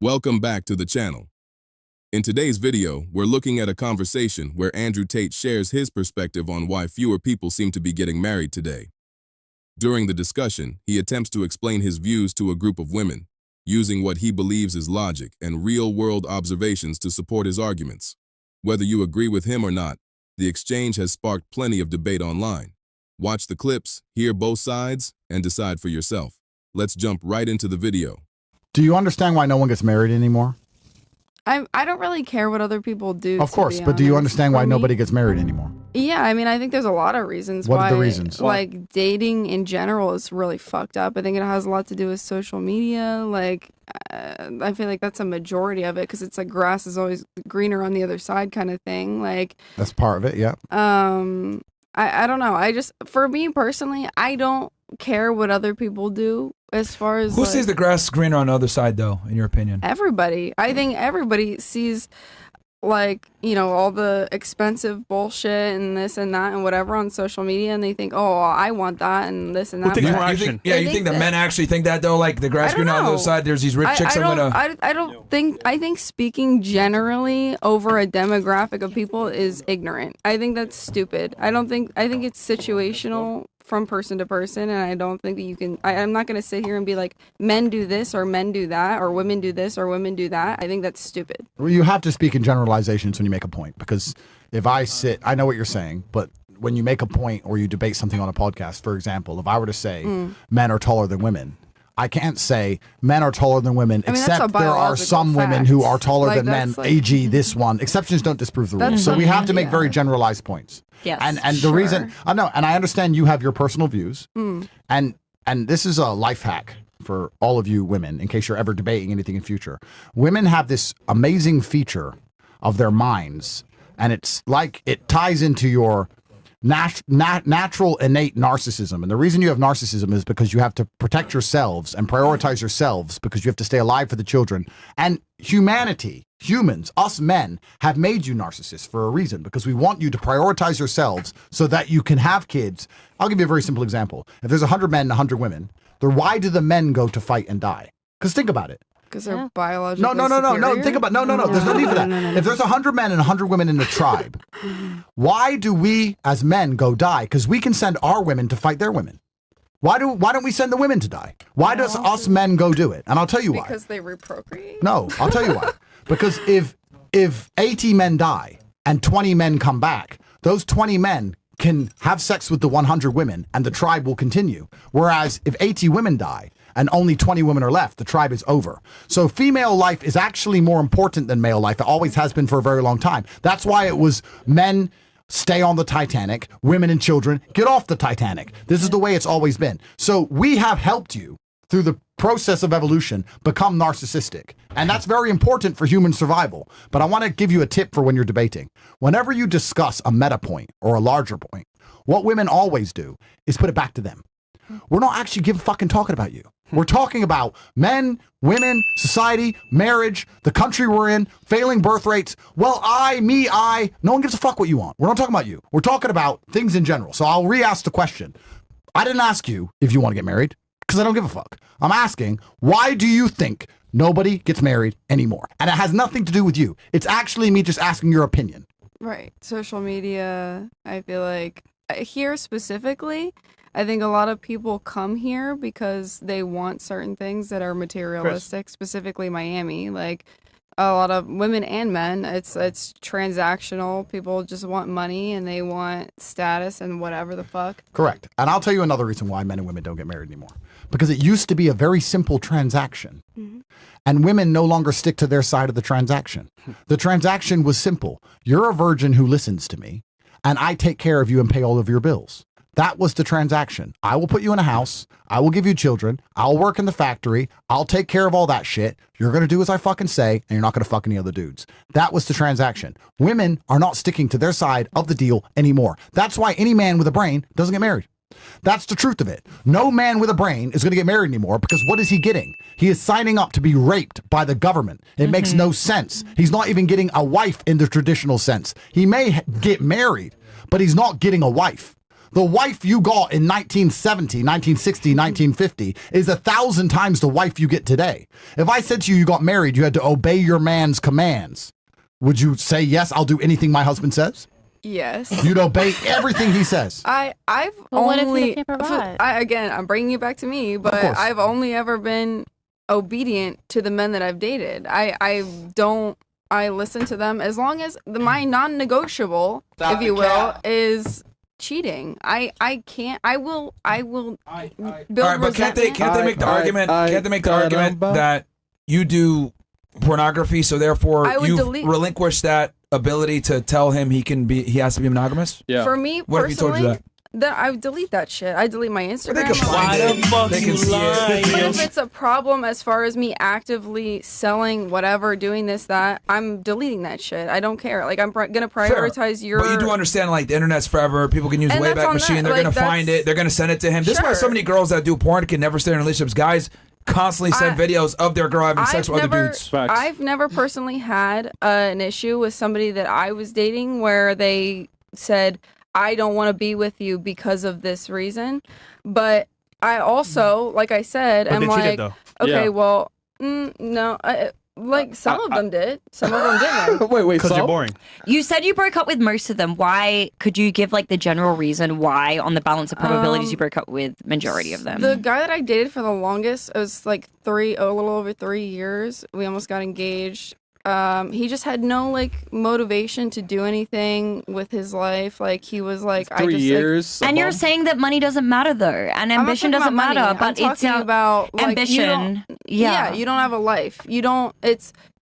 Welcome back to the channel. In today's video, we're looking at a conversation where Andrew Tate shares his perspective on why fewer people seem to be getting married today. During the discussion, he attempts to explain his views to a group of women, using what he believes is logic and real-world observations to support his arguments. Whether you agree with him or not, the exchange has sparked plenty of debate online. Watch the clips, hear both sides, and decide for yourself. Let's jump right into the video. Do you understand why no one gets married anymore? I don't really care what other people do. Of course, but do you understand why nobody gets married anymore? Yeah, I mean, I think there's a lot of reasons why. What are the reasons? Like, dating in general is really fucked up. I think it has a lot to do with social media. Like, I feel like that's a majority of it because it's like grass is always greener on the other side kind of thing. Like, that's part of it, yeah. I don't know. For me personally, I don't care what other people do as far as who sees the grass greener on the other side, though, in your opinion? Everybody. I think everybody sees, like, you know, all the expensive bullshit and this and that and whatever on social media, and they think, oh, I want that and this and that. You think that men actually think that, though? Like, the grass greener on the other side, there's these rich chicks I think speaking generally over a demographic of people is ignorant. I think that's stupid. I think it's situational from person to person, and I don't think that you can. I'm not going to sit here and be like, men do this or men do that, or women do this or women do that. I think that's stupid. Well, you have to speak in generalizations when you make a point, because if I know what you're saying, but when you make a point or you debate something on a podcast, for example, if I were to say men are taller than women, I can't say men are taller than women, except there are some women who are taller than men, AG this one. Exceptions don't disprove the rule. So we have to make very generalized points. Yes, and the reason I know, and I understand you have your personal views, and this is a life hack for all of you women, in case you're ever debating anything in future. Women have this amazing feature of their minds, and it's like it ties into your natural innate narcissism. And the reason you have narcissism is because you have to protect yourselves and prioritize yourselves because you have to stay alive for the children. And humanity, humans, us men, have made you narcissists for a reason, because we want you to prioritize yourselves so that you can have kids. I'll give you a very simple example. If there's 100 men and 100 women, then why do the men go to fight and die? Because think about it. Because they're biologically No. Think about no. There's no need for that. If there's 100 men and 100 women in a tribe, why do we as men go die? Because we can send our women to fight their women. Why don't we send the women to die? Why does us men go do it? And I'll tell you why. Because they reprocreate? No, I'll tell you why. Because if 80 men die and 20 men come back, those 20 men can have sex with the 100 women and the tribe will continue. Whereas if 80 women die and only 20 women are left, the tribe is over. So female life is actually more important than male life. It always has been for a very long time. That's why it was men stay on the Titanic, women and children get off the Titanic. This is the way it's always been. So we have helped you through the process of evolution become narcissistic. And that's very important for human survival. But I want to give you a tip for when you're debating. Whenever you discuss a meta point or a larger point, what women always do is put it back to them. We're not actually fucking talking about you. We're talking about men, women, society, marriage, the country we're in, failing birth rates. Well, I. No one gives a fuck what you want. We're not talking about you. We're talking about things in general. So I'll re-ask the question. I didn't ask you if you want to get married, because I don't give a fuck. I'm asking, why do you think nobody gets married anymore? And it has nothing to do with you. It's actually me just asking your opinion. Right. Social media, I feel like, here specifically, I think a lot of people come here because they want certain things that are materialistic, specifically Miami. Like, a lot of women and men, it's transactional. People just want money and they want status and whatever the fuck. Correct. And I'll tell you another reason why men and women don't get married anymore. Because it used to be a very simple transaction. And women no longer stick to their side of the transaction. The transaction was simple. You're a virgin who listens to me, and I take care of you and pay all of your bills. That was the transaction. I will put you in a house. I will give you children. I'll work in the factory. I'll take care of all that shit. You're going to do as I fucking say, and you're not going to fuck any other dudes. That was the transaction. Women are not sticking to their side of the deal anymore. That's why any man with a brain doesn't get married. That's the truth of it. No man with a brain is going to get married anymore, because what is he getting? He is signing up to be raped by the government. It makes no sense. He's not even getting a wife in the traditional sense. He may get married, but he's not getting a wife. The wife you got in 1970, 1960, 1950 is 1,000 times the wife you get today. If I said to you, you got married, you had to obey your man's commands, would you say, yes, I'll do anything my husband says? Yes. You'd obey everything he says. I've what if only he can't provide? again, I'm bringing you back to me, but I've only ever been obedient to the men that I've dated. I listen to them as long as my non-negotiable, if you will, is cheating. I will build All right, but can't they make the argument? Can't they make the argument that you do pornography, so therefore you relinquish that ability to tell him he has to be monogamous? Yeah. For me what if he told you personally, that I delete that shit. I delete my Instagram. They can find it. They can see it. But if it's a problem as far as me actively selling whatever, doing this, that, I'm deleting that shit. I don't care. Like, I'm gonna prioritize your. But you do understand, like, the internet's forever. People can use Wayback Machine. They're gonna find it. They're gonna send it to him. This is why so many girls that do porn can never stay in relationships. Guys constantly send videos of their girl having sex with other dudes. I've never personally had an issue with somebody that I was dating where they said, I don't want to be with you because of this reason. But I also, like I said, am like, okay, well, no. Like, some of them did. Some of them didn't. Wait, because you're boring. You said you broke up with most of them. Why? Could you give, like, the general reason why, on the balance of probabilities, you broke up with majority of them? The guy that I dated for the longest, it was like a little over 3 years. We almost got engaged. He just had no, like, motivation to do anything with his life. Like, he was like, 3 years. Like, and you're saying that money doesn't matter, though, and ambition doesn't matter. But I'm it's about like, ambition. Yeah, you don't have a life. You don't.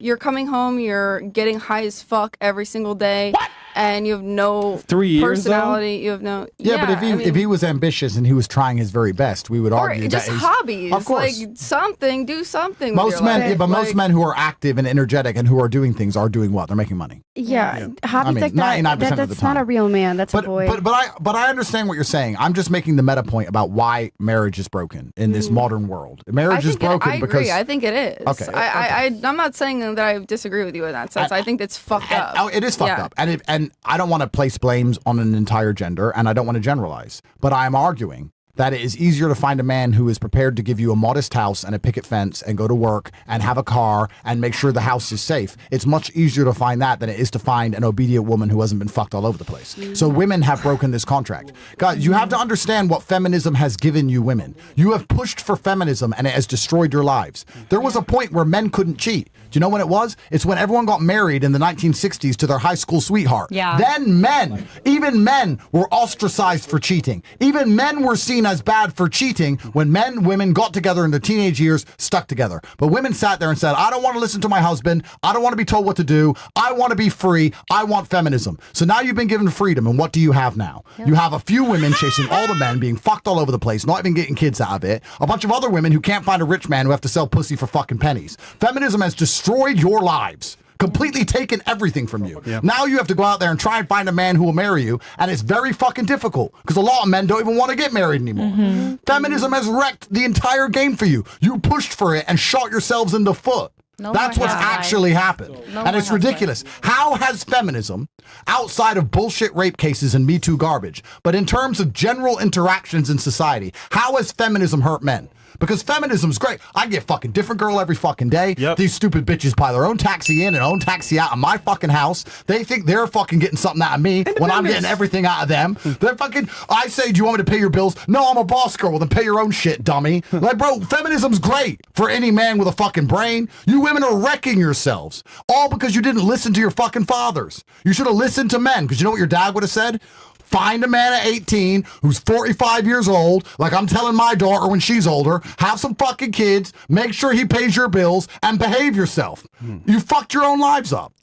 You're coming home. You're getting high as fuck every single day. What? And you have no 3 years, personality. Though? You have no. Yeah, but if he was ambitious and he was trying his very best, we would argue just that hobbies. Of course, like something. Do something. Most men, but most men who are active and energetic and who are doing things are doing what? They're making money. Yeah, hobbies like 99% that. of the That's time. not a real man. That's a boy. But I understand what you're saying. I'm just making the meta point about why marriage is broken in this modern world. Marriage is broken because I think it is. Okay. I'm not saying that I disagree with you in that sense. I think it's fucked up. Oh, it is fucked up, and I don't want to place blames on an entire gender, and I don't want to generalize. But I'm arguing that it is easier to find a man who is prepared to give you a modest house and a picket fence and go to work and have a car and make sure the house is safe. It's much easier to find that than it is to find an obedient woman who hasn't been fucked all over the place. So women have broken this contract. Guys, you have to understand what feminism has given you women. You have pushed for feminism and it has destroyed your lives. There was a point where men couldn't cheat. Do you know when it was? It's when everyone got married in the 1960s to their high school sweetheart. Yeah. Then even men were ostracized for cheating. Even men were seen as bad for cheating when women got together in their teenage years, stuck together. But women sat there and said, I don't want to listen to my husband. I don't want to be told what to do. I want to be free. I want feminism. So now you've been given freedom. And what do you have now? You have a few women chasing all the men, being fucked all over the place, not even getting kids out of it. A bunch of other women who can't find a rich man who have to sell pussy for fucking pennies. Feminism has destroyed your lives. Completely taken everything from you. Yep. Now you have to go out there and try and find a man who will marry you, and it's very fucking difficult because a lot of men don't even want to get married anymore. Feminism has wrecked the entire game for you. You pushed for it and shot yourselves in the foot. That's what's actually happened. And it's ridiculous. How has feminism, outside of bullshit rape cases and Me Too garbage, but in terms of general interactions in society, how has feminism hurt men? Because feminism's great. I get fucking different girl every fucking day. Yep. These stupid bitches buy their own taxi in and own taxi out of my fucking house. They think they're fucking getting something out of me when I'm getting everything out of them. They're fucking, I say, do you want me to pay your bills? No, I'm a boss girl. Well, then pay your own shit, dummy. Like, bro, feminism's great for any man with a fucking brain. You women are wrecking yourselves. All because you didn't listen to your fucking fathers. You should have listened to men, because you know what your dad would have said? Find a man at 18 who's 45 years old, like I'm telling my daughter when she's older, have some fucking kids, make sure he pays your bills, and behave yourself. You fucked your own lives up.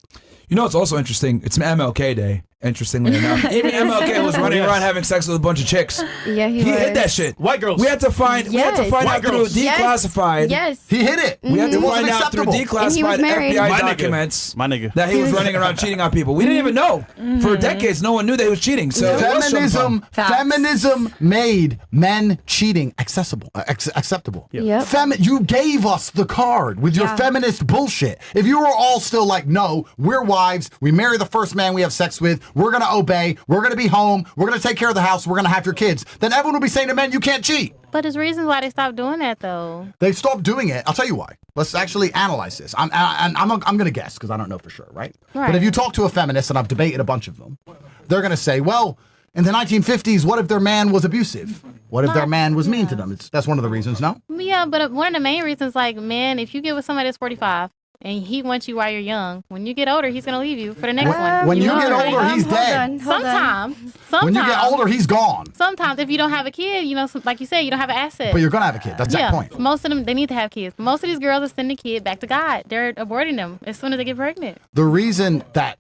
You know, it's also interesting. It's MLK Day, interestingly enough. Even MLK was running around having sex with a bunch of chicks. Yeah, he hit that shit. White girls. We had to find out through declassified. Yes. He hit it. We had to find out through declassified FBI documents that he was running around cheating on people. We didn't even know. For decades, no one knew that he was cheating. So Feminism made men cheating acceptable. Yep. You gave us the card with your feminist bullshit. If you were all still like, no, we're wives, we marry the first man we have sex with, we're going to obey, we're going to be home, we're going to take care of the house, we're going to have your kids, then everyone will be saying to men, you can't cheat. But there's reasons why they stopped doing that, though. They stopped doing it. I'll tell you why. Let's actually analyze this. I'm going to guess because I don't know for sure, right? But if you talk to a feminist, and I've debated a bunch of them, they're going to say, well, in the 1950s, what if their man was abusive? What if their man was mean to them? That's one of the reasons, no? Yeah, but one of the main reasons, like, man, if you get with somebody that's 45 and he wants you while you're young, when you get older, he's going to leave you for the next one. When you get older, he's dead. Sometimes. When you get older, he's gone. Sometimes, if you don't have a kid, like you said, you don't have an asset. But you're going to have a kid. That's that point. Most of them, they need to have kids. Most of these girls are sending the kid back to God. They're aborting them as soon as they get pregnant. The reason that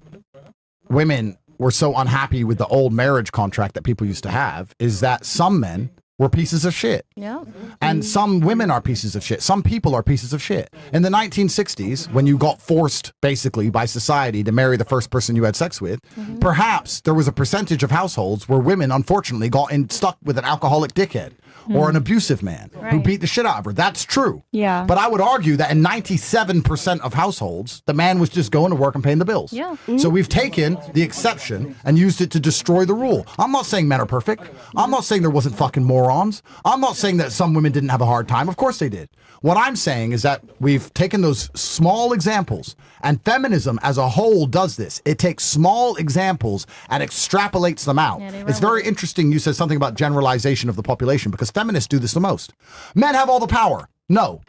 women were so unhappy with the old marriage contract that people used to have is that some men were pieces of shit. Yeah. And some women are pieces of shit. Some people are pieces of shit. In the 1960s, when you got forced, basically, by society to marry the first person you had sex with, perhaps there was a percentage of households where women, unfortunately, got stuck with an alcoholic dickhead or an abusive man who beat the shit out of her. That's true. Yeah. But I would argue that in 97% of households, the man was just going to work and paying the bills. Yeah. So we've taken the exception and used it to destroy the rule. I'm not saying men are perfect. I'm not saying there wasn't fucking morons. I'm not saying that some women didn't have a hard time. Of course they did. What I'm saying is that we've taken those small examples, and feminism as a whole does this. It takes small examples and extrapolates them out. It's very interesting you said something about generalization of the population, because feminists do this the most. Men have all the power. No.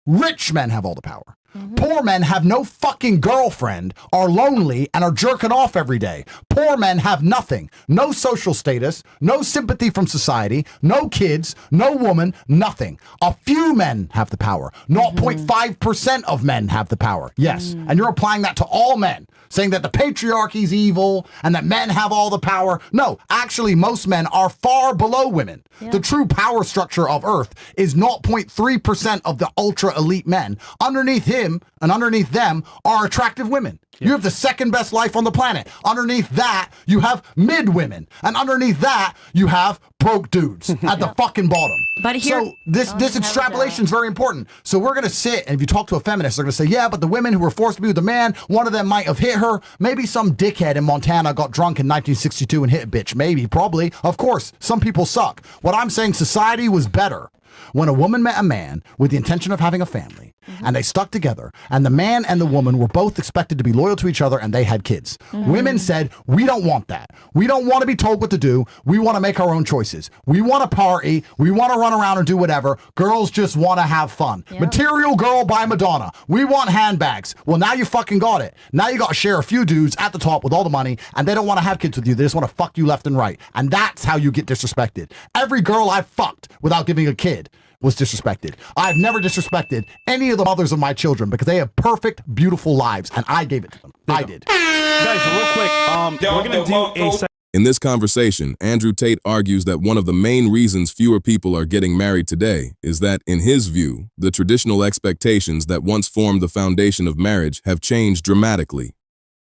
Rich men have all the power. Poor men have no fucking girlfriend, are lonely, and are jerking off every day. Poor men have nothing. No social status, no sympathy from society, no kids, no woman, nothing. A few men have the power. 0.5% of men have the power. Yes. And you're applying that to all men, saying that the patriarchy's evil and that men have all the power. No, actually, most men are far below women. The true power structure of Earth is 0.3% of the ultra elite men. Underneath him and underneath them are attractive women. You have the second best life on the planet. Underneath that, you have mid women. And underneath that, you have broke dudes at the fucking bottom. But here, so this extrapolation is very important. So we're going to sit, and if you talk to a feminist, they're going to say, yeah, but the women who were forced to be with a man, one of them might have hit her. Maybe some dickhead in Montana got drunk in 1962 and hit a bitch. Maybe, probably. Of course, some people suck. What I'm saying, society was better when a woman met a man with the intention of having a family, and they stuck together, and the man and the woman were both expected to be loyal to each other, and they had kids. Women said, we don't want that. We don't want to be told what to do. We want to make our own choices. We want to party. We want to run around and do whatever. Girls just want to have fun. Material Girl by Madonna. We want handbags. Well, now you fucking got it. Now you got to share a few dudes at the top with all the money, and they don't want to have kids with you. They just want to fuck you left and right. And that's how you get disrespected. Every girl I've fucked without giving a kid was disrespected. I've never disrespected any of the mothers of my children because they have perfect, beautiful lives, and I gave it to them. I did. Guys, real quick, we're going to do a... In this conversation, Andrew Tate argues that one of the main reasons fewer people are getting married today is that, in his view, the traditional expectations that once formed the foundation of marriage have changed dramatically.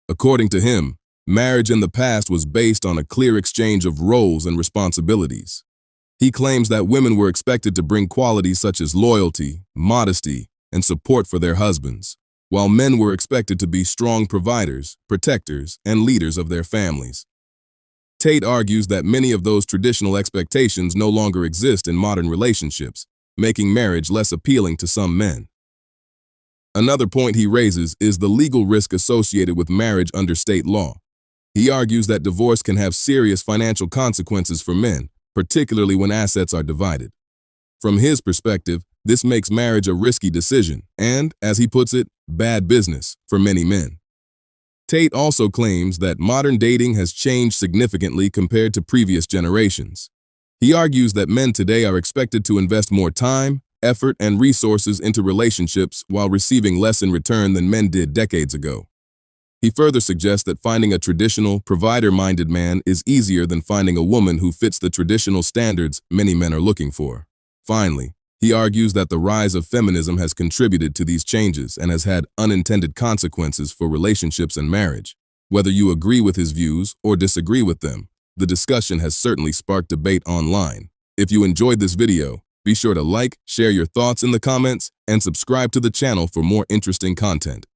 According to him, marriage in the past was based on a clear exchange of roles and responsibilities. He claims that women were expected to bring qualities such as loyalty, modesty, and support for their husbands, while men were expected to be strong providers, protectors, and leaders of their families. Tate argues that many of those traditional expectations no longer exist in modern relationships, making marriage less appealing to some men. Another point he raises is the legal risk associated with marriage under state law. He argues that divorce can have serious financial consequences for men, particularly when assets are divided. From his perspective, this makes marriage a risky decision and, as he puts it, bad business for many men. Tate also claims that modern dating has changed significantly compared to previous generations. He argues that men today are expected to invest more time, effort, and resources into relationships while receiving less in return than men did decades ago. He further suggests that finding a traditional, provider-minded man is easier than finding a woman who fits the traditional standards many men are looking for. Finally, he argues that the rise of feminism has contributed to these changes and has had unintended consequences for relationships and marriage. Whether you agree with his views or disagree with them, the discussion has certainly sparked debate online. If you enjoyed this video, be sure to like, share your thoughts in the comments, and subscribe to the channel for more interesting content.